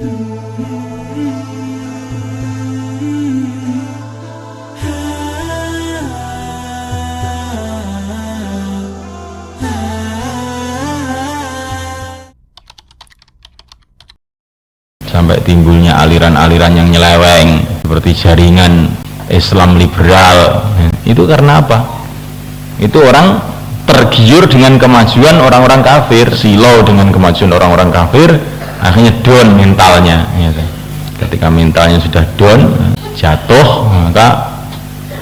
Sampai timbulnya aliran-aliran yang nyeleweng seperti jaringan Islam liberal. Itu karena apa? Itu orang tergiur dengan kemajuan orang-orang kafir, silau dengan kemajuan orang-orang kafir, akhirnya down mentalnya. Ketika mentalnya sudah down, jatuh, maka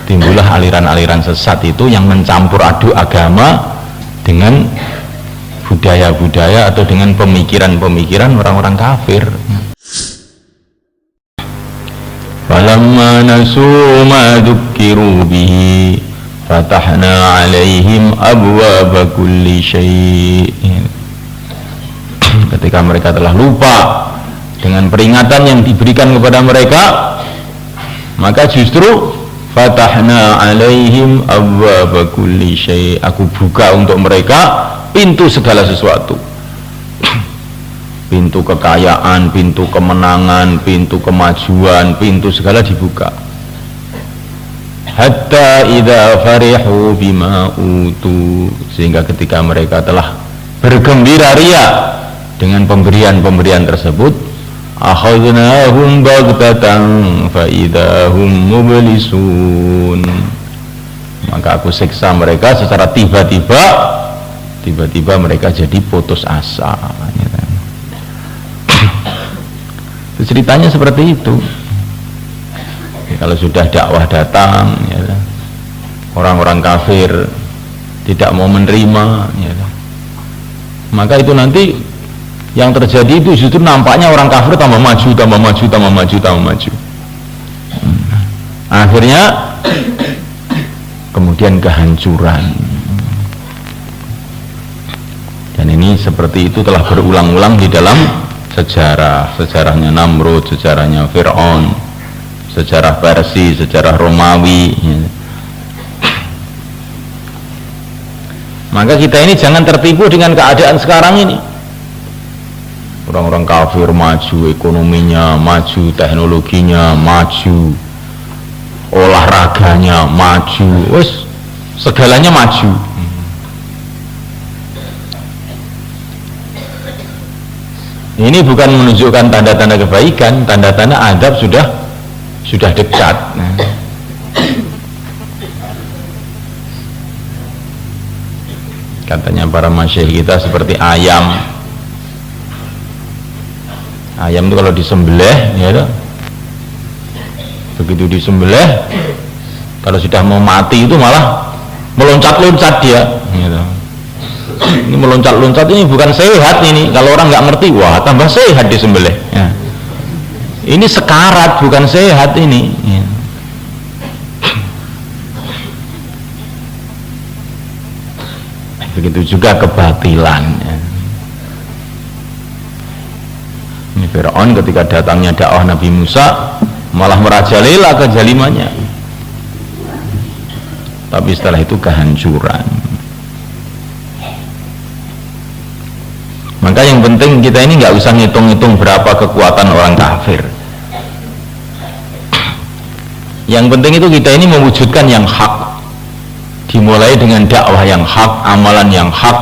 timbullah aliran-aliran sesat itu yang mencampur aduk agama dengan budaya-budaya atau dengan pemikiran-pemikiran orang-orang kafir. Falamma nasu ma dzukkiru bihi fatahna 'alaihim abwaaba kulli syai'. Ketika mereka telah lupa dengan peringatan yang diberikan kepada mereka, maka justru fatahna 'alaihim abwaaba kulli syai', aku buka untuk mereka pintu segala sesuatu. Pintu kekayaan, pintu kemenangan, pintu kemajuan, pintu segala dibuka. Hatta idza farihu bima utu, sehingga ketika mereka telah bergembira ria dengan pemberian-pemberian tersebut, akhadnahum baghtatan fa idahum mublisun, maka aku siksa mereka secara tiba-tiba mereka jadi putus asa. Ceritanya seperti itu. Kalau sudah dakwah datang, orang-orang kafir tidak mau menerima, maka itu nanti yang terjadi itu justru nampaknya orang kafir tambah maju. Akhirnya kemudian kehancuran. Dan ini seperti itu telah berulang-ulang di dalam sejarahnya Namrud, sejarahnya Fir'aun, sejarah Persia, sejarah Romawi. Maka kita ini jangan tertipu dengan keadaan sekarang ini. Orang-orang kafir maju ekonominya, maju teknologinya, maju olahraganya, maju, segalanya maju. Ini bukan menunjukkan tanda-tanda kebaikan, tanda-tanda adab sudah dekat. Katanya para masyayikh kita seperti ayam. Ayam itu kalau disembelih, begitu disembelih, kalau sudah mau mati itu malah meloncat-loncat dia. Ini meloncat-loncat ini bukan sehat ini. Kalau orang nggak ngerti, wah tambah sehat disembelih. Ini sekarat, bukan sehat ini. Begitu juga kebatilan. Ini Fir'aun ketika datangnya dakwah Nabi Musa malah merajalela kezalimannya. Tapi setelah itu kehancuran. Maka yang penting kita ini nggak usah ngitung-ngitung berapa kekuatan orang kafir. Yang penting itu kita ini mewujudkan yang hak, dimulai dengan dakwah yang hak, amalan yang hak.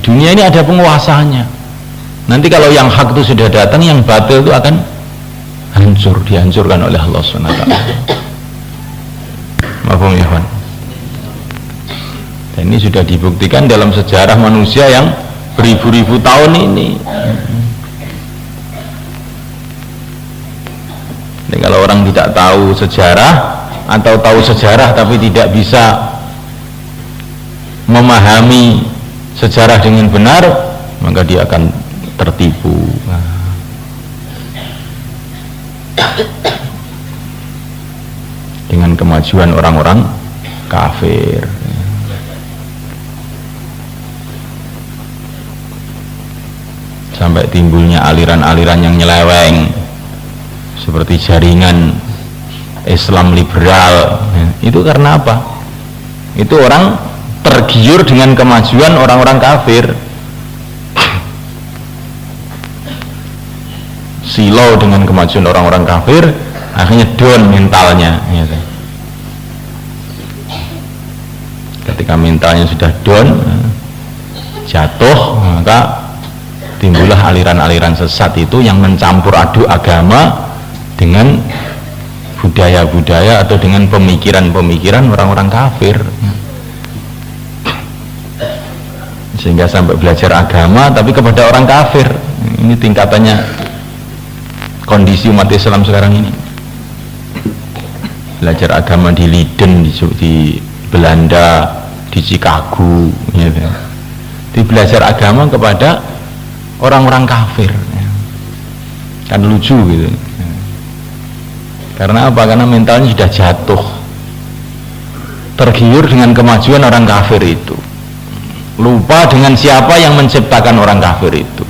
Dunia ini ada penguasanya. Nanti kalau yang hak itu sudah datang, yang batil itu akan hancur, dihancurkan oleh Allah SWT. Mafhum ya kawan? Dan ini sudah dibuktikan dalam sejarah manusia yang beribu-ribu tahun ini. Jadi kalau orang tidak tahu sejarah atau tahu sejarah tapi tidak bisa memahami sejarah dengan benar, maka dia akan tertipu. Dengan kemajuan orang-orang kafir. Sampai timbulnya aliran-aliran yang nyeleweng seperti jaringan Islam liberal. Itu karena apa? Itu orang tergiur dengan kemajuan orang-orang kafir, silau dengan kemajuan orang-orang kafir, akhirnya down mentalnya gitu. Ketika mentalnya sudah down, jatuh, maka timbullah aliran-aliran sesat itu yang mencampur aduk agama dengan budaya-budaya atau dengan pemikiran-pemikiran orang-orang kafir, sehingga sampai belajar agama tapi kepada orang kafir. Ini tingkatannya kondisi umat Islam sekarang ini. Belajar agama di Leiden, di Belanda, di Chicago gitu. Di belajar agama kepada orang-orang kafir, kan lucu gitu. Karena apa? Karena mentalnya sudah jatuh, tergiur dengan kemajuan orang kafir itu, lupa dengan siapa yang menciptakan orang kafir itu.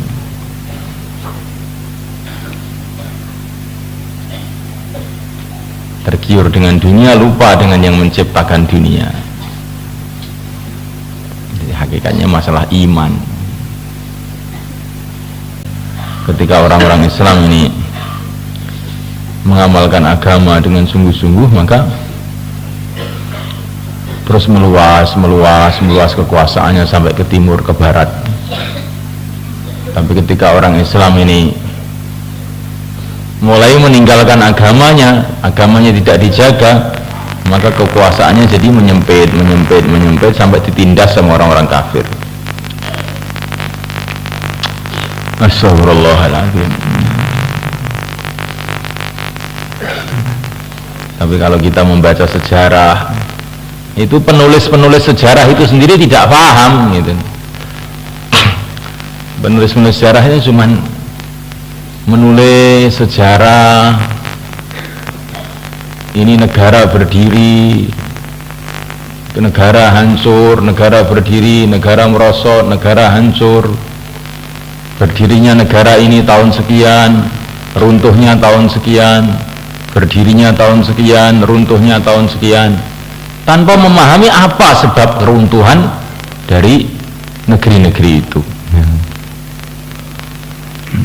Tergiur dengan dunia, lupa dengan yang menciptakan dunia. Jadi hakikatnya masalah iman. Ketika orang-orang Islam ini mengamalkan agama dengan sungguh-sungguh, maka terus meluas kekuasaannya sampai ke timur, ke barat. Tapi ketika orang Islam ini mulai meninggalkan agamanya tidak dijaga, maka kekuasaannya jadi menyempit sampai ditindas sama orang-orang kafir. Astagfirullahaladzim. Tapi kalau kita membaca sejarah, itu penulis-penulis sejarah itu sendiri tidak paham gitu. Penulis-penulis sejarah itu cuma menulis sejarah ini negara berdiri, negara hancur, negara berdiri, negara merosot, negara hancur, berdirinya negara ini tahun sekian, runtuhnya tahun sekian, berdirinya tahun sekian, runtuhnya tahun sekian, tanpa memahami apa sebab keruntuhan dari negeri-negeri itu.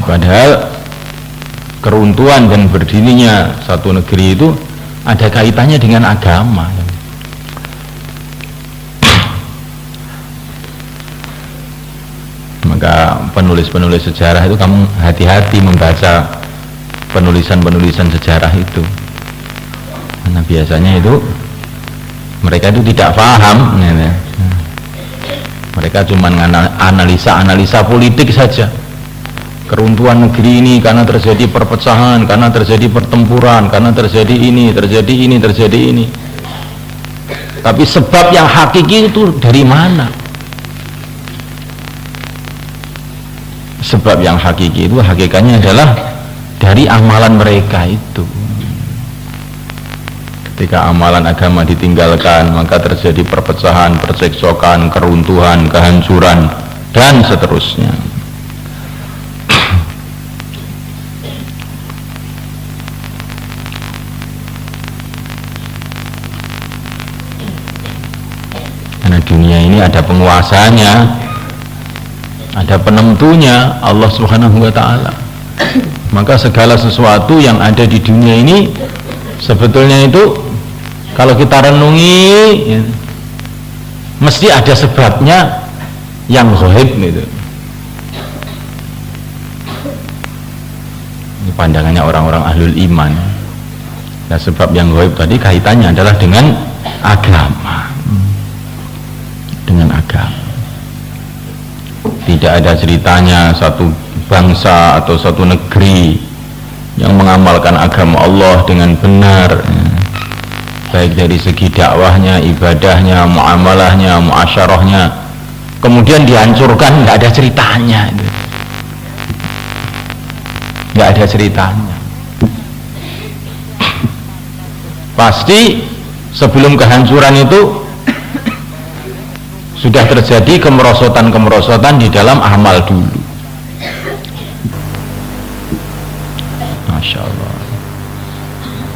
Padahal keruntuhan dan berdirinya satu negeri itu ada kaitannya dengan agama. Maka penulis-penulis sejarah itu kamu hati-hati membaca penulisan-penulisan sejarah itu, karena biasanya itu mereka itu tidak paham ya. Mereka cuma analisa politik saja. Keruntuhan negeri ini karena terjadi perpecahan, karena terjadi pertempuran, karena terjadi ini. Tapi sebab yang hakiki itu dari mana? Sebab yang hakiki itu hakikatnya adalah dari amalan mereka itu. Ketika amalan agama ditinggalkan, maka terjadi perpecahan, percekcokan, keruntuhan, kehancuran, dan seterusnya. Karena dunia ini ada penguasanya, ada penentunya, Allah Subhanahu wa ta'ala. Maka segala sesuatu yang ada di dunia ini sebetulnya itu kalau kita renungi ya, mesti ada sebabnya yang ghaib gitu. Ini pandangannya orang-orang ahlul iman. Nah, sebab yang ghaib tadi kaitannya adalah dengan agama. Dengan agama. Tidak ada ceritanya satu bangsa atau satu negeri yang mengamalkan agama Allah dengan benar, baik dari segi dakwahnya, ibadahnya, muamalahnya, muasyarahnya, kemudian dihancurkan, nggak ada ceritanya, nggak ada ceritanya. Pasti sebelum kehancuran itu sudah terjadi kemerosotan-kemerosotan di dalam amal dulu. Masya Allah.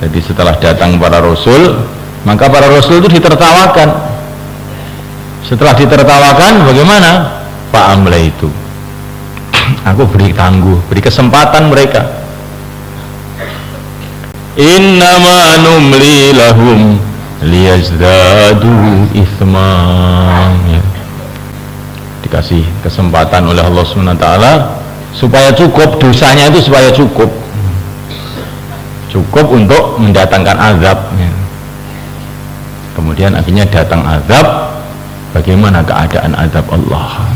Jadi setelah datang para rasul, maka para rasul itu ditertawakan. Setelah ditertawakan, bagaimana? Pak Amla itu, aku beri tangguh, beri kesempatan mereka innama numli lahum liyazdadu ithma, ya. Dikasih kesempatan oleh Allah SWT supaya cukup dosanya, itu supaya cukup untuk mendatangkan azab, ya. Kemudian akhirnya datang azab. Bagaimana keadaan azab Allah?